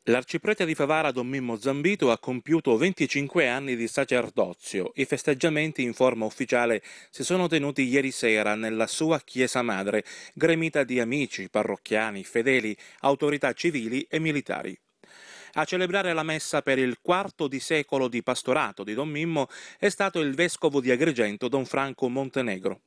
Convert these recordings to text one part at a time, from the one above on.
L'arciprete di Favara Don Mimmo Zambito ha compiuto 25 anni di sacerdozio. I festeggiamenti in forma ufficiale si sono tenuti ieri sera nella sua chiesa madre, gremita di amici, parrocchiani, fedeli, autorità civili e militari. A celebrare la messa per il quarto di secolo di pastorato di Don Mimmo è stato il vescovo di Agrigento Don Franco Montenegro.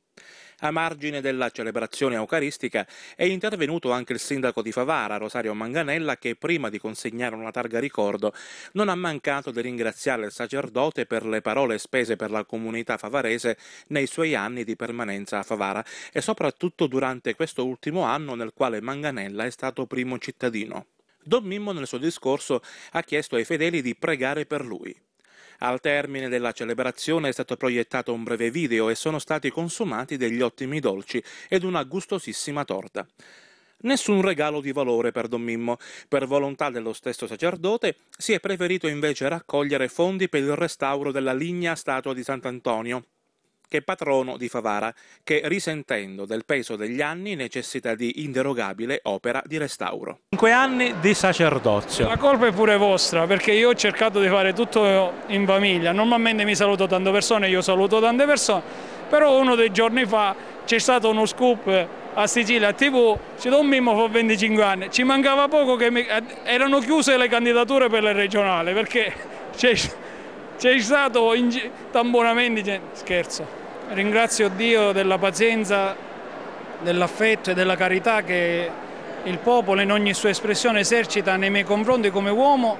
A margine della celebrazione eucaristica è intervenuto anche il sindaco di Favara, Rosario Manganella, che prima di consegnare una targa ricordo non ha mancato di ringraziare il sacerdote per le parole spese per la comunità favarese nei suoi anni di permanenza a Favara e soprattutto durante questo ultimo anno nel quale Manganella è stato primo cittadino. Don Mimmo nel suo discorso ha chiesto ai fedeli di pregare per lui. Al termine della celebrazione è stato proiettato un breve video e sono stati consumati degli ottimi dolci ed una gustosissima torta. Nessun regalo di valore per Don Mimmo. Per volontà dello stesso sacerdote si è preferito invece raccogliere fondi per il restauro della lignea statua di Sant'Antonio, che è patrono di Favara, che risentendo del peso degli anni necessita di inderogabile opera di restauro. 5 anni di sacerdozio. La colpa è pure vostra, perché io ho cercato di fare tutto in famiglia. Normalmente mi saluto tante persone, io saluto tante persone, però uno dei giorni fa c'è stato uno scoop a Sicilia TV, c'è Don Mimmo fa 25 anni, ci mancava poco che erano chiuse le candidature per le regionali, perché c'è stato tamponamenti, scherzo. Ringrazio Dio della pazienza, dell'affetto e della carità che il popolo in ogni sua espressione esercita nei miei confronti come uomo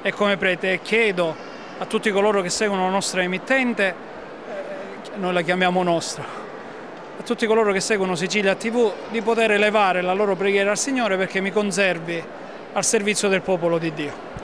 e come prete, e chiedo a tutti coloro che seguono la nostra emittente, noi la chiamiamo nostra, a tutti coloro che seguono Sicilia TV di poter elevare la loro preghiera al Signore perché mi conservi al servizio del popolo di Dio.